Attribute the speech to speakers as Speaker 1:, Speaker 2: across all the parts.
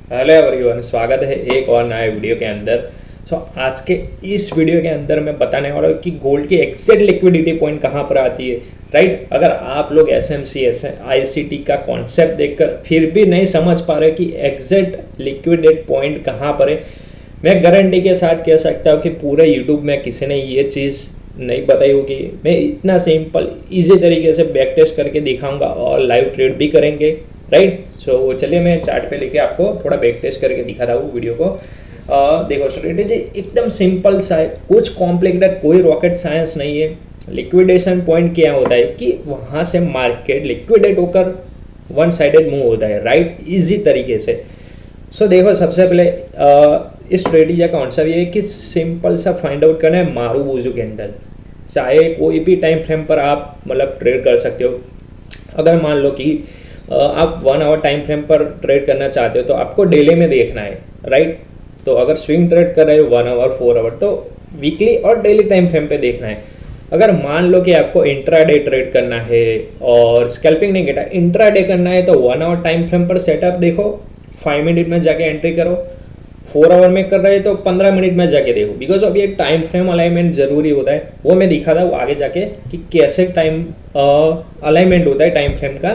Speaker 1: Hello everyone, स्वागत है एक और नए वीडियो के अंदर। आज के इस वीडियो के अंदर मैं बताने वाला हूँ कि गोल्ड की एग्जैक्ट लिक्विडिटी पॉइंट कहाँ पर आती है। राइट, अगर आप लोग एसएमसी आईसीटी का कॉन्सेप्ट देखकर फिर भी नहीं समझ पा रहे कि एग्जैक्ट लिक्विडेट पॉइंट कहाँ पर है, मैं गारंटी के साथ कह सकता हूँ कि पूरे यूट्यूब में किसी ने ये चीज़ नहीं बताई होगी। मैं इतना सिंपल इजी तरीके से बैक टेस्ट करके दिखाऊंगा और लाइव ट्रेड भी करेंगे। राइट, सो चलिए मैं चार्ट पे लेके आपको थोड़ा बैक टेस्ट करके दिखाता हूँ वीडियो को। देखो, स्ट्रेटेजी एकदम सिंपल सा है, कुछ कॉम्प्लिकेटेड कोई रॉकेट साइंस नहीं है। लिक्विडेशन पॉइंट क्या होता है कि वहाँ से मार्केट लिक्विडेट होकर वन साइडेड मूव होता है। राइट, इजी तरीके से। देखो, सबसे पहले इस स्ट्रेटेजी का कॉन्सेप्ट ये है कि सिंपल सा फाइंड आउट करना है मारूबुजू कैंडल। चाहे कोई भी टाइम फ्रेम पर आप मतलब ट्रेड कर सकते हो। अगर मान लो कि आप 1 आवर टाइम फ्रेम पर ट्रेड करना चाहते हो तो आपको डेली में देखना है। राइट, तो अगर स्विंग ट्रेड कर रहे हो 1 आवर 4 आवर तो वीकली और डेली टाइम फ्रेम पे देखना है। अगर मान लो कि आपको इंट्राडे ट्रेड करना है और स्कैल्पिंग नहीं करना, इंट्राडे करना है तो 1 आवर टाइम फ्रेम पर सेटअप देखो, 5 मिनट में जाके एंट्री करो। 4 आवर में कर रहे तो 15 मिनट में जाके देखो, बिकॉज अभी एक टाइम फ्रेम अलाइनमेंट जरूरी होता है। वो मैं दिखाता हूँ आगे जाके कि कैसे टाइम अलाइनमेंट होता है टाइम फ्रेम का।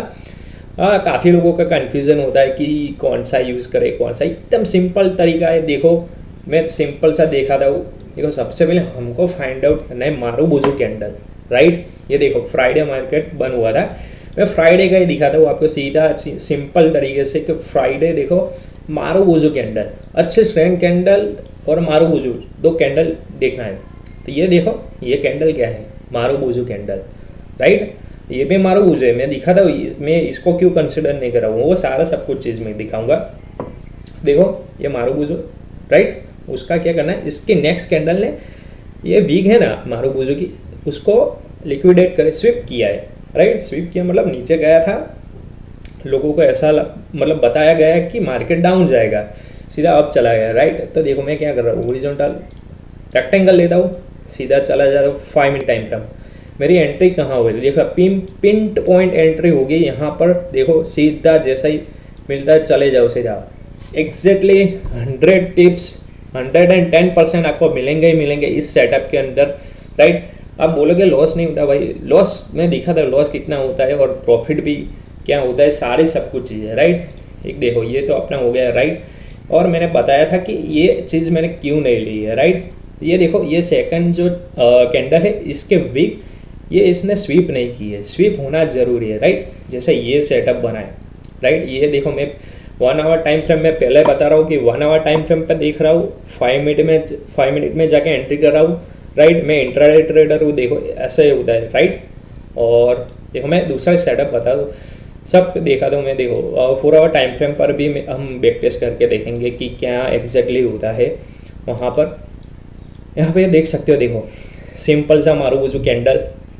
Speaker 1: काफ़ी लोगों का कन्फ्यूज़न होता है कि कौन सा यूज़ करें, कौन सा। एकदम सिंपल तरीका है। देखो, मैं सिंपल सा दिखाता हूँ। देखो, सबसे पहले हमको फाइंड आउट करना है मारूबुजू कैंडल। राइट, ये देखो फ्राइडे मार्केट बंद हुआ था। मैं फ्राइडे का ही दिखाता हूँ आपको सीधा सिंपल तरीके से कि फ्राइडे देखो मारूबुजू कैंडल, अच्छे स्ट्रेंथ कैंडल और मारूबुजू दो कैंडल देखना है। तो ये देखो, ये कैंडल क्या है, मारूबुजू कैंडल। राइट, ये भी मारूबुजू है। मैं दिखाता हूँ, मैं इसको क्यों कंसिडर नहीं कर रहा हूँ, वो सारा सब कुछ चीज़ मैं दिखाऊंगा। देखो, ये मारूबुजू। राइट, उसका क्या करना है, इसके नेक्स्ट कैंडल ने ये वीक है ना मारूबुजू की, उसको लिक्विडेट करे, स्विप किया है। राइट, स्विप किया मतलब नीचे गया था, लोगों को ऐसा मतलब बताया गया है कि मार्केट डाउन जाएगा, सीधा अप चला गया। राइट, तो देखो मैं क्या कर रहा हूँ, हॉरिजॉन्टल रेक्टेंगल लेता हूँ, सीधा चला जाता हूँ 5 मिनट टाइम फ्रेम। मेरी एंट्री कहाँ हुई, देखो पिन पॉइंट एंट्री होगी यहाँ पर। देखो सीधा जैसा ही मिलता है चले जाओ सीधा। एग्जैक्टली 100 टिप्स 110% आपको मिलेंगे ही मिलेंगे इस सेटअप के अंदर। राइट, आप बोलोगे लॉस नहीं होता, भाई लॉस मैं दिखा था लॉस कितना होता है और प्रॉफिट भी क्या होता है, सारी सब कुछ चीज़ें। राइट, एक देखो ये तो अपना हो गया। राइट, और मैंने बताया था कि ये चीज़ मैंने क्यों नहीं ली है। राइट, ये देखो, ये सेकंड जो कैंडल है इसके वीक, ये इसने स्वीप नहीं की है, स्वीप होना जरूरी है। राइट, जैसे ये सेटअप बना है। राइट, ये देखो मैं 1 आवर टाइम फ्रेम में पहले बता रहा हूँ कि 1 आवर टाइम फ्रेम पर देख रहा हूँ, 5 मिनट में जाके एंट्री कर रहा हूँ। राइट, मैं इंट्राडे ट्रेडर हूँ। देखो ऐसे होता है। राइट, और देखो मैं दूसरा सेटअप बता दूँ, सब देखा दूँ मैं। देखो 4 आवर टाइम फ्रेम पर भी हम बैक टेस्ट करके देखेंगे कि क्या एग्जैक्टली होता है वहाँ पर। यहाँ पे देख सकते हो, देखो सिंपल सा मारूबुजू कैंडल,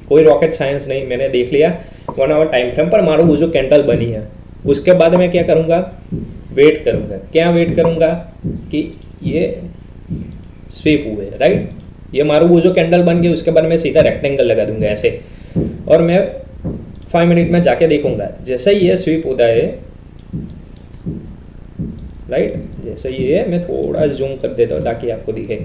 Speaker 1: कोई रॉकेट साइंस नहीं, मैंने देख लिया 1 आवर टाइम फ्रेम पर मारूबुजू कैंडल बनी है। उसके बाद मैं क्या करूँगा, वेट करूँगा। क्या वेट करूँगा कि ये स्वीप हुए। राइट, ये मारूबुजू कैंडल बन गई, उसके बाद मैं सीधा रेक्टेंगल लगा दूंगा ऐसे, और मैं 5 मिनट में जाके देखूंगा। जैसे ही ये स्वीप होता है, राइट, जैसे ये मैं थोड़ा जूम कर देता हूँ ताकि आपको दिखे।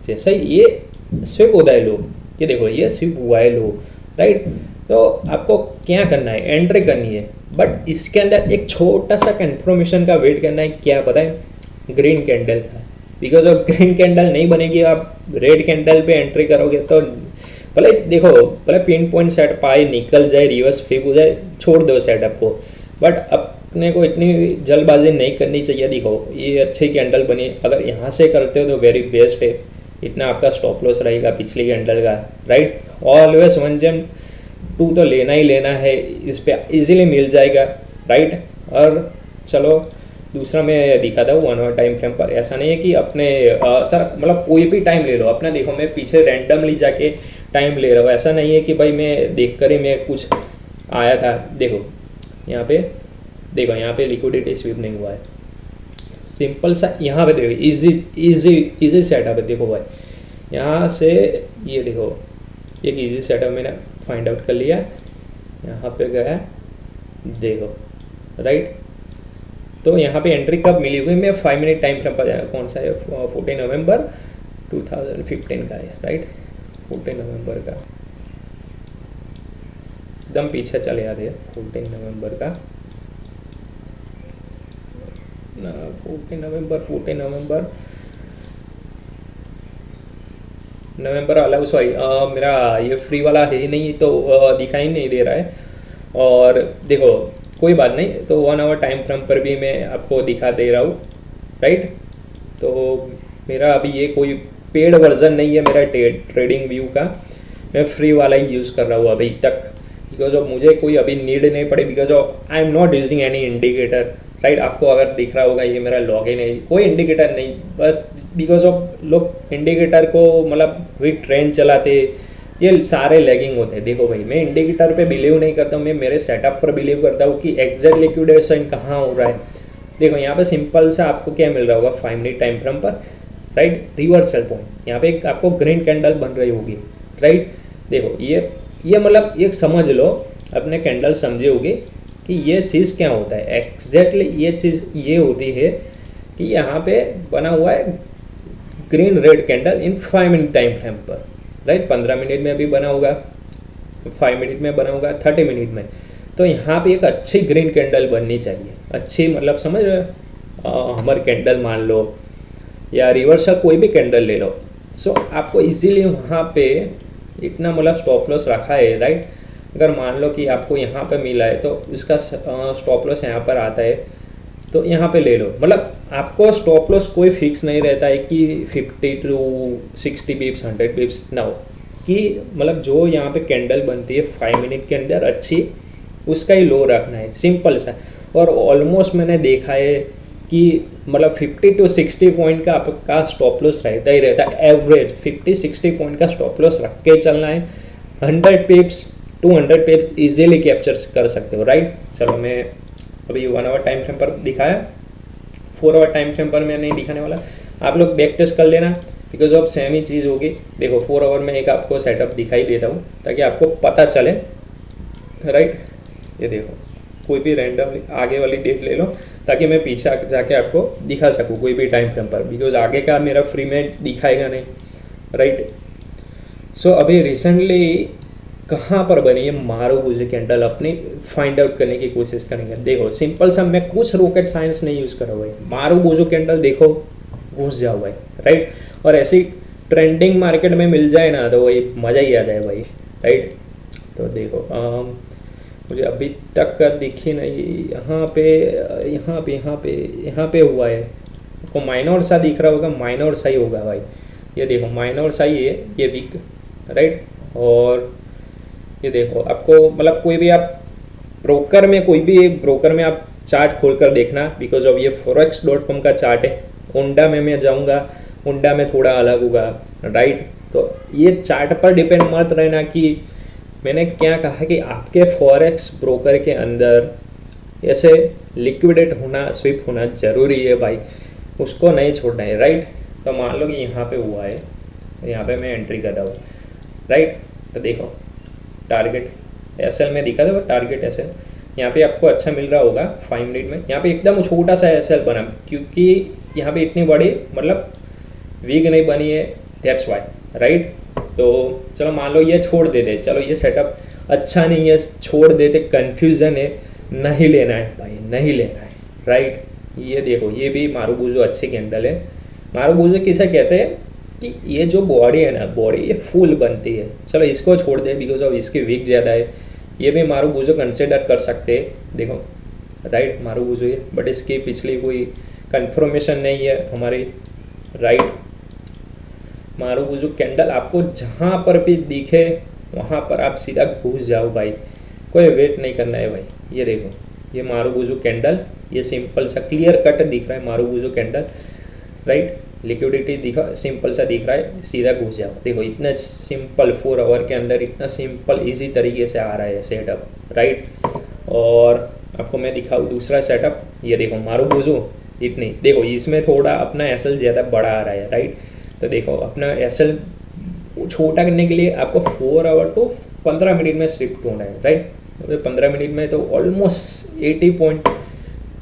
Speaker 1: जैसे ही ये स्विप होता है लो, ये देखो ये स्विप हुआ है लो। राइट, तो आपको क्या करना है, एंट्री करनी है, बट इसके अंदर एक छोटा सा कंफर्मेशन का वेट करना है। क्या पता है, ग्रीन कैंडल का। बिकॉज ऑफ ग्रीन कैंडल नहीं बनेगी, आप रेड कैंडल पे एंट्री करोगे तो भले देखो, भले पिन पॉइंट सेट पाए निकल जाए, रिवर्स फ्लिप हो जाए, छोड़ दो सेटअप को, बट अपने को इतनी जल्दबाजी नहीं करनी चाहिए। देखो ये अच्छी कैंडल बनी, अगर यहाँ से करते हो तो वेरी बेस्ट है, इतना आपका स्टॉप लॉस रहेगा पिछली कैंडल का। राइट, ऑलवेज 1 तो लेना ही लेना है, इस पर ईजिली मिल जाएगा। राइट, और चलो दूसरा मैं दिखाता हूँ 1 आवर टाइम फ्रेम पर। ऐसा नहीं है कि अपने सर मतलब कोई भी टाइम ले लो अपना। देखो मैं पीछे रैंडमली जाके टाइम ले रहा हूँ, ऐसा नहीं है कि भाई मैं देख कर ही मैं कुछ आया था। देखो यहाँ पे, देखो यहाँ पे लिक्विडिटी स्वीप नहीं हुआ है, सिंपल सा। यहाँ पे देखो इजी सेटअप है। देखो भाई यहाँ से ये देखो एक इजी सेटअप मैंने फाइंड आउट कर लिया, यहाँ पे गया देखो। राइट, तो यहाँ पे एंट्री कब मिली हुई, मैं 5 मिनट टाइम फ्रेम पर, कौन सा है, 14 नवंबर 2015 का है, राइट, 14 नवंबर का, एकदम पीछे चले जाते हैं, 14 नवंबर का, 14 नवंबर अलग, सॉरी मेरा ये फ्री वाला है ही नहीं, तो दिखाई नहीं दे रहा है। और देखो कोई बात नहीं, तो 1 आवर टाइम फ्रेम पर भी मैं आपको दिखा दे रहा हूँ, राइट। तो मेरा अभी ये कोई पेड वर्जन नहीं है मेरा ट्रेडिंग व्यू का, मैं फ्री वाला ही यूज़ कर रहा हूँ अभी तक, बिकॉज ऑफ मुझे कोई अभी नीड नहीं पड़े, because of I am not using any indicator, right. आपको अगर दिख रहा होगा ये मेरा लॉगिन है, कोई इंडिकेटर नहीं, बस बिकॉज ऑफ लोग इंडिकेटर को मतलब वही ट्रेंड चलाते, ये सारे लैगिंग होते हैं। देखो भाई, मैं इंडिकेटर पे बिलीव नहीं करता हूँ, मैं मेरे सेटअप पर बिलीव करता हूँ कि एग्जैक्ट लिक्विडेशन कहाँ हो रहा है। देखो यहाँ पे सिंपल सा आपको क्या मिल रहा होगा 5 मिनट टाइम फ्रेम पर, राइट, रिवर्सल पॉइंट, यहाँ पे एक आपको ग्रीन कैंडल बन रही होगी, राइट। देखो ये मतलब एक समझ लो, अपने कैंडल समझे होगे कि ये चीज़ क्या होता है एग्जैक्टली। ये चीज़ ये होती है कि यहाँ पे बना हुआ है ग्रीन रेड कैंडल इन 5 मिनट टाइम फ्रेम पर, राइट। 15 मिनट में भी बना होगा, 5 मिनट में बना होगा, 30 मिनट में। तो यहाँ पे एक अच्छी ग्रीन कैंडल बननी चाहिए, अच्छी मतलब समझ रहे हो, हमर कैंडल मान लो या रिवर्सल कोई भी कैंडल ले लो। सो आपको इजीली वहाँ पे इतना मतलब स्टॉप लॉस रखा है, राइट। अगर मान लो कि आपको यहाँ पे मिला है तो इसका स्टॉप लॉस यहाँ पर आता है, तो यहाँ पे ले लो। मतलब आपको स्टॉप लॉस कोई फिक्स नहीं रहता है कि 50 to 60 बिप्स 100 बिप्स ना हो, कि मतलब जो यहाँ पे कैंडल बनती है 5 मिनट के अंदर अच्छी, उसका ही लो रखना है, सिंपल सा। और ऑलमोस्ट मैंने देखा है कि मतलब 50 to 60 पॉइंट का आपका स्टॉप लॉस रहता ही रहता है, एवरेज 50-60 पॉइंट का स्टॉप लॉस रख के चलना है। 100 पिप्स 200 पिप्स इजीली कैप्चर कर सकते हो, राइट। चलो मैं अभी 1 आवर टाइम फ्रेम पर दिखाया, 4 आवर टाइम फ्रेम पर मैं नहीं दिखाने वाला, आप लोग बैक टेस्ट कर लेना, बिकॉज ऑफ सेम ही चीज़ होगी। देखो 4 आवर में एक आपको सेटअप दिखाई देता हूँ ताकि आपको पता चले, राइट। ये देखो कोई भी रैंडम आगे वाली डेट ले लो ताकि मैं पीछे जाके आपको दिखा सकूँ कोई भी टाइम फ्रेम पर, बिकॉज आगे का मेरा फ्री में दिखाएगा नहीं, राइट। सो अभी रिसेंटली कहाँ पर बनी है मारुबुजू कैंडल, अपनी फाइंड आउट करने की कोशिश करेंगे। देखो सिंपल सा, मैं कुछ रॉकेट साइंस नहीं यूज़ करा हुआ है, मारुबुजू कैंडल देखो घुस जाओ भाई, राइट। और ऐसी ट्रेंडिंग मार्केट में मिल जाए ना तो वही मज़ा ही आ जाए भाई, राइट। तो देखो मुझे अभी तक दिखी नहीं, यहाँ पे हुआ है, आपको माइनर सा दिख रहा होगा, माइनर सा ही होगा भाई। ये देखो माइनर सा ही है ये वीक, राइट। और ये देखो आपको मतलब कोई भी आप ब्रोकर में आप चार्ट खोलकर देखना, बिकॉज ऑफ ये forex.com का चार्ट है। उंडा में मैं जाऊँगा, उंडा में थोड़ा अलग होगा, राइट। तो ये चार्ट पर डिपेंड मत रहना कि मैंने क्या कहा कि आपके फॉरेक्स ब्रोकर के अंदर ऐसे लिक्विडेट होना, स्विप होना ज़रूरी है भाई, उसको नहीं छोड़ना है, राइट। तो मान लो कि यहाँ पे हुआ है, यहाँ पे मैं एंट्री कर रहा हूँ, राइट। तो देखो टारगेट एसएल में दिखा था, टारगेट एसएल यहाँ पे आपको अच्छा मिल रहा होगा 5 मिनट में। यहाँ पे एकदम छोटा सा एसएल बना, क्योंकि यहाँ पे इतनी बड़ी मतलब वीक नहीं बनी है, दैट्स वाई, राइट। तो चलो मान लो ये छोड़ देते, चलो ये सेटअप अच्छा नहीं है, छोड़ देते, कन्फ्यूज़न है, नहीं लेना है भाई, नहीं लेना है, राइट। ये देखो ये भी मारुबुजू अच्छी कैंडल है। मारुबुजू किसे कहते हैं कि ये जो बॉडी है ना, बॉडी ये फुल बनती है, चलो इसको छोड़ दे बिकॉज ऑफ इसकी वीक ज़्यादा है, ये भी मारुबुजू कंसिडर कर सकते हैं। देखो राइट मारुबुजू है, बट इसकी पिछली कोई कंफर्मेशन नहीं है हमारी, राइट। मारुबुजू कैंडल आपको जहाँ पर भी दिखे वहाँ पर आप सीधा घुस जाओ भाई, कोई वेट नहीं करना है भाई। ये देखो ये मारुबुजू कैंडल, ये सिंपल सा क्लियर कट दिख रहा है मारुबुजू कैंडल, राइट। लिक्विडिटी दिखा, सिंपल सा दिख रहा है, सीधा घुस जाओ। देखो इतना सिंपल 4 आवर के अंदर इतना सिंपल इजी तरीके से आ रहा है सेटअप, राइट। और आपको मैं दिखाऊँ दूसरा सेटअप, ये देखो मारुबुजू इतनी, देखो इसमें थोड़ा अपना एसएल ज़्यादा बड़ा आ रहा है, राइट। तो देखो अपना एसएल छोटा करने के लिए आपको 4 आवर तो 15 मिनट में शिफ्ट होना है, राइट। 15 मिनट में तो ऑलमोस्ट 80 पॉइंट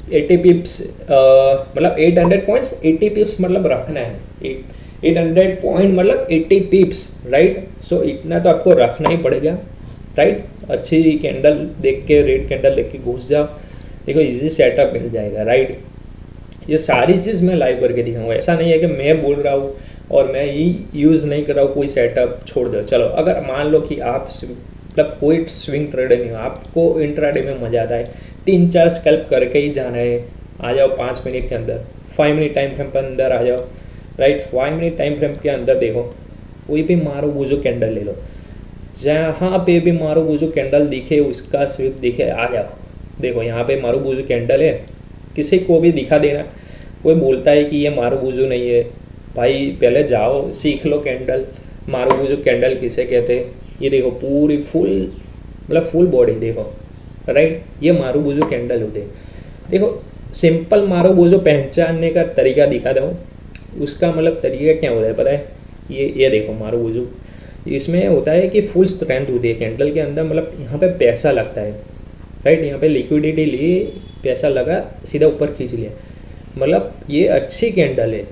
Speaker 1: 80 पिप्स मतलब 800 पॉइंट्स 80 पिप्स मतलब रखना है। 800 पॉइंट मतलब 80 पिप्स, राइट। सो इतना तो आपको रखना ही पड़ेगा, राइट। अच्छी कैंडल देख के, रेड कैंडल देख के घुस जाओ, देखो इजी सेटअप मिल जाएगा, राइट। ये सारी चीज़ मैं लाइव करके दिखाऊंगा। ऐसा नहीं है कि मैं बोल रहा हूँ और मैं ही यूज़ नहीं कर रहा हूँ, कोई सेटअप छोड़ दो। चलो अगर मान लो कि आप मतलब कोई स्विंग ट्रेडर नहीं हो, आपको इंट्राडे में मजा आता है, 3-4 स्कैल्प करके ही जाना है, आ जाओ 5 मिनट के अंदर, 5 मिनट टाइम फ्रेम पर अंदर आ जाओ, राइट। 5 मिनट टाइम फ्रेम के अंदर देखो कोई भी मारो बूझो कैंडल ले लो, जहाँ पे भी मारो बूझो कैंडल दिखे उसका स्विप दिखे, आ जाओ। देखो यहाँ पे मारो बूझो कैंडल है, किसी को भी दिखा देना। कोई बोलता है कि ये मारो बूझो नहीं है, भाई पहले जाओ सीख लो कैंडल, मारो बूझो कैंडल किसे कहते हैं। ये देखो पूरी फुल मतलब फुल बॉडी देखो, राइट। ये मारो बूझो कैंडल होते हैं। देखो सिंपल मारो बूझो पहचानने का तरीका दिखा दो, उसका मतलब तरीका क्या होता है पता है। ये देखो मारो बूझो, इसमें होता है कि फुल स्ट्रेंथ होती है कैंडल के अंदर, मतलब यहाँ पे पैसा लगता है, राइट। यहाँ पे लिक्विडिटी ली, पैसा लगा, सीधा ऊपर खींच लिया, मतलब ये अच्छी कैंडल है।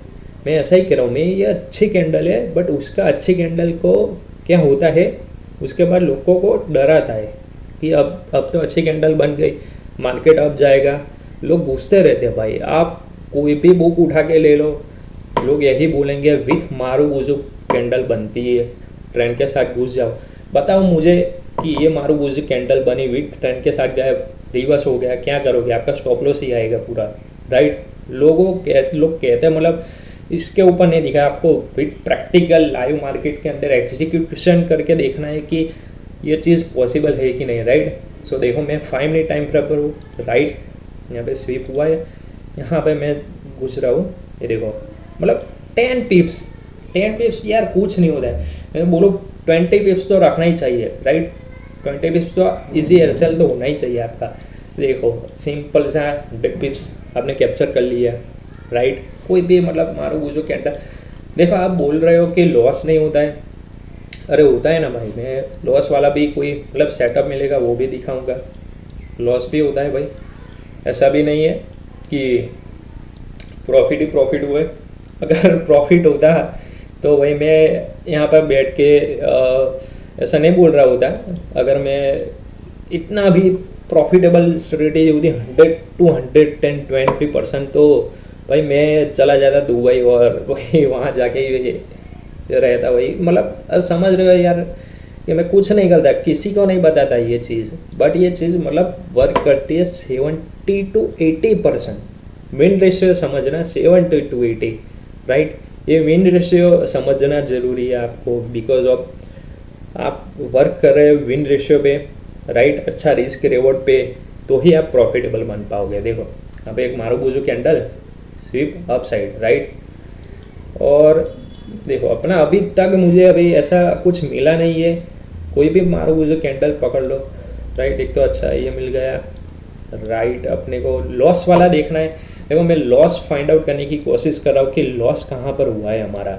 Speaker 1: मैं ऐसा ही कह रहा हूँ, मैं ये अच्छी कैंडल है, बट उसका अच्छी कैंडल को क्या होता है, उसके बाद लोगों को डराता है कि अब तो अच्छी कैंडल बन गई, मार्केट अप जाएगा। लोग पूछते रहते हैं भाई, आप कोई भी बुक उठा के ले लो, लोग यही बोलेंगे विथ मारू बूझो कैंडल बनती है, ट्रेंड के साथ घुस जाओ। बताओ मुझे कि ये मारू बूझो कैंडल बनी, विथ ट्रेंड के साथ गया, रिवर्स हो गया, क्या करोगे? आपका स्टॉप लॉस ही आएगा पूरा, राइट। लोग कहते हैं, मतलब इसके ऊपर नहीं दिखा आपको, विथ प्रैक्टिकल लाइव मार्केट के अंदर एग्जीक्यूशन करके देखना है कि ये चीज़ पॉसिबल है कि नहीं, राइट। सो देखो मैं 5 मिनट टाइम फ्रेम पर हूँ, राइट। यहाँ पे स्वीप हुआ है, यहाँ पे मैं घुस रहा हूँ, ये देखो मतलब 10 पिप्स यार कुछ नहीं होता है। मैं बोलूँ 20 पिप्स तो रखना ही चाहिए, राइट। 20 पिप्स तो इजी एलसेल तो होना ही चाहिए आपका। देखो सिंपल सा 100 पिप्स आपने कैप्चर कर लिया, राइट। कोई भी मतलब मारो बूझो कैंडल, देखो आप बोल रहे हो कि लॉस नहीं होता है, अरे होता है ना भाई। मैं लॉस वाला भी कोई मतलब सेटअप मिलेगा वो भी दिखाऊंगा, लॉस भी होता है भाई। ऐसा भी नहीं है कि प्रॉफिट ही प्रॉफिट हुए। अगर प्रॉफिट होता तो भाई मैं यहाँ पर बैठ के ऐसा नहीं बोल रहा होता। अगर मैं इतना भी प्रॉफिटेबल स्ट्रेटेजी होती 100 to 120%, तो भाई मैं चला जाता दुबई और वही वहाँ जाके ये रहता वही, मतलब अब समझ रहे हो यार कि मैं कुछ नहीं करता, किसी को नहीं बताता ये चीज़, बट ये चीज़ मतलब वर्क करती है 70 to 80%। विन रेशियो समझना 70 to 80, राइट। ये विन रेशियो समझना ज़रूरी है आपको, बिकॉज ऑफ आप वर्क कर रहे हो विन रेशियो पे, राइट। अच्छा रिस्क रिवॉर्ड पे, तो ही आप प्रॉफिटेबल बन पाओगे। देखो यहाँ पे एक मारो बूझो candle, sweep up side, right. और देखो अपना अभी तक मुझे अभी ऐसा कुछ मिला नहीं है। कोई भी मारो बूझो कैंडल पकड़ लो, राइट। एक तो अच्छा ये मिल गया, राइट। अपने को लॉस वाला देखना है। देखो मैं लॉस फाइंड आउट करने की कोशिश कर रहा हूँ कि लॉस कहाँ पर हुआ है हमारा।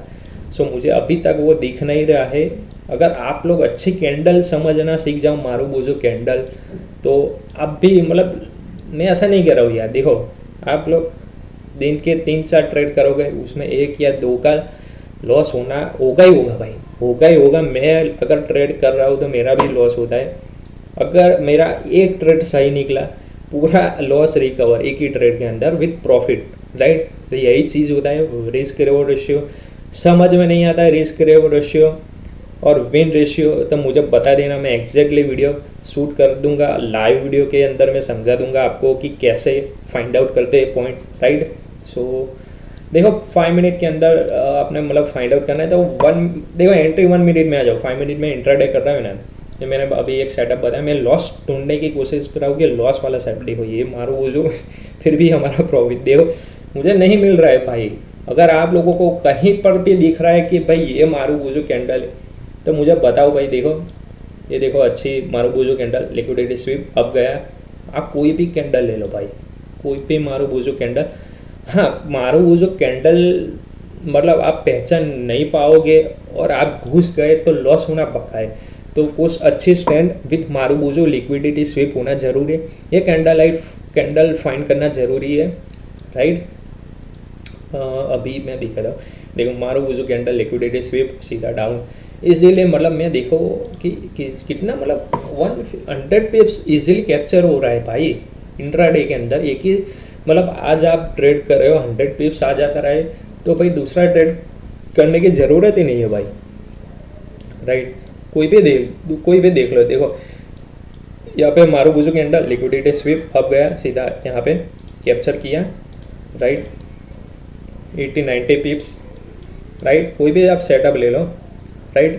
Speaker 1: सो मुझे अभी तक वो दिख नहीं रहा है। अगर आप लोग अच्छी कैंडल समझना सीख जाओ, मारो बूझो कैंडल, तो आप भी मतलब मैं ऐसा नहीं कर रहा हूँ यार। देखो आप लोग दिन के 3-4 ट्रेड करोगे, उसमें 1 या 2 का लॉस होगा ही होगा भाई, होगा ही होगा। मैं अगर ट्रेड कर रहा हूँ तो मेरा भी लॉस होता है। अगर मेरा एक ट्रेड सही निकला, पूरा लॉस रिकवर एक ही ट्रेड के अंदर विथ प्रॉफिट, राइट। तो यही चीज़ होता है। रिस्क रिवॉर्ड रेशियो समझ में नहीं आता है, रिस्क रिवॉर्ड रेशियो और विन रेशियो, तो मुझे बता देना, मैं एग्जैक्टली वीडियो शूट कर दूंगा। लाइव वीडियो के अंदर मैं समझा दूंगा आपको कि कैसे फाइंड आउट करते हैं पॉइंट, राइट। सो देखो 5 मिनट के अंदर आपने मतलब फाइंड आउट करना है, तो देखो एंट्री 1 मिनट में आ जाओ। 5 मिनट में इंट्राडे कर रहा हूँ ना, ये मैंने अभी एक सेटअप बताया। मैं लॉस ढूंढने की कोशिश कर रहा हूँ कि लॉस वाला सेटअप। देखो ये मारो वो जो फिर भी हमारा प्रॉफिट देखो मुझे नहीं मिल रहा है भाई। अगर आप लोगों को कहीं पर भी दिख रहा है कि भाई ये मारू वो जो कैंडल है, तो मुझे बताओ भाई। देखो ये देखो अच्छी मारू बूझो कैंडल, लिक्विडिटी स्वीप अब गया। आप कोई भी कैंडल ले लो भाई, कोई भी मारू बूझो कैंडल। हाँ मारू बूझो कैंडल मतलब आप पहचान नहीं पाओगे और आप घुस गए तो लॉस होना पक्का है। तो कुछ अच्छी स्टैंड विथ मारुबुजो लिक्विडिटी स्वीप होना जरूरी है। ये कैंडल फाइंड करना जरूरी है, राइट। अभी मैं दिखा रहा हूँ, देखो मारुबुजो कैंडल लिक्विडिटी स्वीप सीधा डाउन, इजीली मतलब मैं देखो कि कितना मतलब 100 पिप्स इजीली कैप्चर हो रहा है भाई इंट्राडे के अंदर। एक ही मतलब आज आप ट्रेड कर रहे हो 100 पिप्स आ जाता रहे तो भाई दूसरा ट्रेड करने की ज़रूरत ही नहीं है भाई, राइट। कोई भी देख लो, देखो यहाँ पे मारुबुजो कैंडल लिक्विडिटी स्वीप अब गया सीधा यहाँ पे कैप्चर किया, राइट, 80-90 पिप्स, राइट। कोई भी आप सेटअप ले लो, राइट।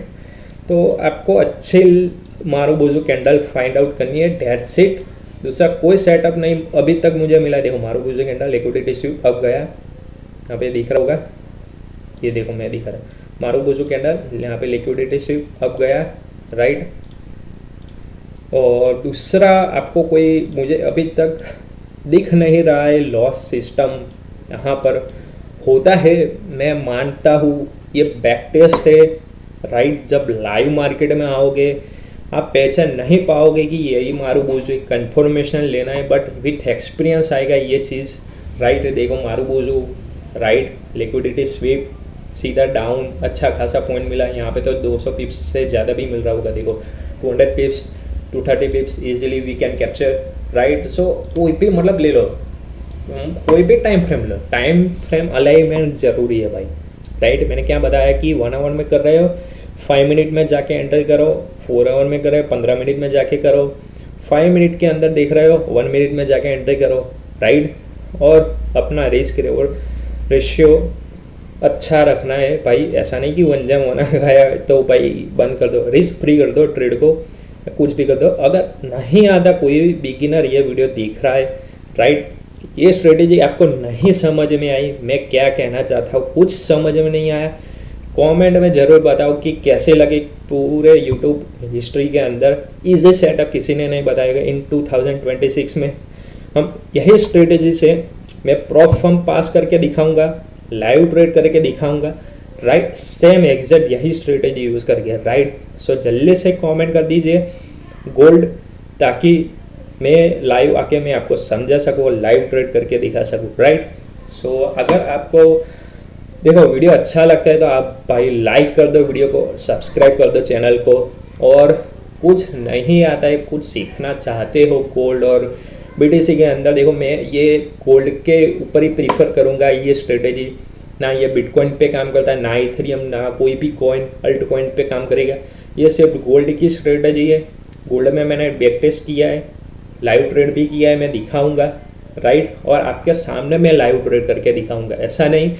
Speaker 1: तो आपको अच्छे मारुबुजो कैंडल फाइंड आउट करनी है, दैट्स इट। दूसरा कोई सेटअप नहीं अभी तक मुझे मिला। देखो मारुबुजो कैंडल लिक्विडिटी स्वीप अब गया, यहाँ पे दिख रहा होगा, ये देखो मैं दिखा रहा हूँ मारुबुजो कैंडल यहाँ पे लिक्विडिटी स्वीप अब गया, राइट। और दूसरा आपको कोई मुझे अभी तक दिख नहीं रहा है लॉस सिस्टम यहाँ पर होता है, मैं मानता हूँ ये बैक टेस्ट है, राइट। जब लाइव मार्केट में आओगे आप पहचान नहीं पाओगे कि यही मारुबुजो, कंफर्मेशन लेना है, बट विथ एक्सपीरियंस आएगा ये चीज़, राइट। देखो मारुबुजो, राइट, लिक्विडिटी स्वीप सीधा डाउन, अच्छा खासा पॉइंट मिला यहाँ पे, तो 200 पिप्स से ज़्यादा भी मिल रहा होगा। देखो 200 pips 230 pips easily we can capture, right. So कोई भी मतलब ले लो, कोई भी टाइम फ्रेम लो, टाइम फ्रेम अलाइनमेंट ज़रूरी है भाई, राइट। मैंने क्या बताया कि 1 आवर में कर रहे हो 5 मिनट में जाके एंटर करो, 4 आवर में कर रहे हो 15 मिनट में जाके करो, 5 मिनट के अंदर देख रहे हो 1 मिनट में जाके एंटर करो, राइट। और अपना रिस्क रिवॉर्ड रेशियो अच्छा रखना है भाई, ऐसा नहीं कि वंजम होना खाया तो भाई बंद कर दो, रिस्क फ्री कर दो ट्रेड को, कुछ भी कर दो। अगर नहीं आता, कोई भी बिगिनर ये वीडियो देख रहा है, राइट, ये स्ट्रेटेजी आपको नहीं समझ में आई, मैं क्या कहना चाहता हूँ कुछ समझ में नहीं आया, कमेंट में ज़रूर बताओ कि कैसे लगे। पूरे यूट्यूब हिस्ट्री के अंदर इजी सेटअप किसी ने नहीं बताएगा। इन 2026 में हम यही स्ट्रेटेजी से मैं प्रॉप फर्म पास करके दिखाऊंगा, लाइव ट्रेड करके दिखाऊंगा, राइट। सेम एग्जैक्ट यही स्ट्रेटेजी यूज़ करके, राइट। सो जल्दी से कमेंट कर दीजिए गोल्ड, ताकि मैं लाइव आके मैं आपको समझा सकूँ, लाइव ट्रेड करके दिखा सकूँ, राइट। सो अगर आपको देखो वीडियो अच्छा लगता है तो आप भाई लाइक कर दो वीडियो को, सब्सक्राइब कर दो चैनल को, और कुछ नहीं आता है, कुछ सीखना चाहते हो गोल्ड और BTC के अंदर, देखो मैं ये गोल्ड के ऊपर ही प्रीफर करूँगा ये स्ट्रेटेजी, ना ये बिटकॉइन पे काम करता है, ना इथेरियम, ना कोई भी कॉइन अल्ट कॉइन पे काम करेगा, ये सिर्फ गोल्ड की स्ट्रेटेजी है। गोल्ड में मैंने बैक टेस्ट किया है, लाइव ट्रेड भी किया है, मैं दिखाऊंगा, राइट। और आपके सामने मैं लाइव ट्रेड करके दिखाऊंगा, ऐसा नहीं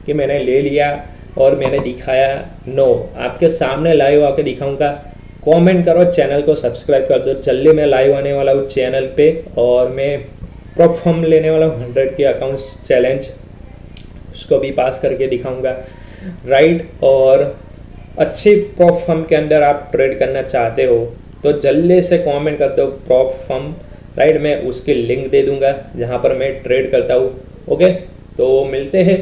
Speaker 1: कि मैंने ले लिया और मैंने दिखाया, नो, आपके सामने लाइव आके दिखाऊंगा। कमेंट करो, चैनल को सब्सक्राइब कर दो, जल्दी मैं लाइव आने वाला हूँ चैनल पे, और मैं प्रॉप फर्म लेने वाला हूँ 100 के अकाउंट्स चैलेंज, उसको भी पास करके दिखाऊंगा, राइट। और अच्छी प्रॉप फर्म के अंदर आप ट्रेड करना चाहते हो तो जल्दी से कमेंट कर दो प्रॉप फर्म, राइट। मैं उसकी लिंक दे दूंगा जहाँ पर मैं ट्रेड करता हूँ, ओके। तो मिलते हैं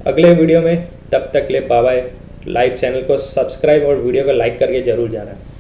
Speaker 1: अगले वीडियो में, तब तक ले बाय बाय। लाइव चैनल को सब्सक्राइब और वीडियो को लाइक करके जरूर जाना।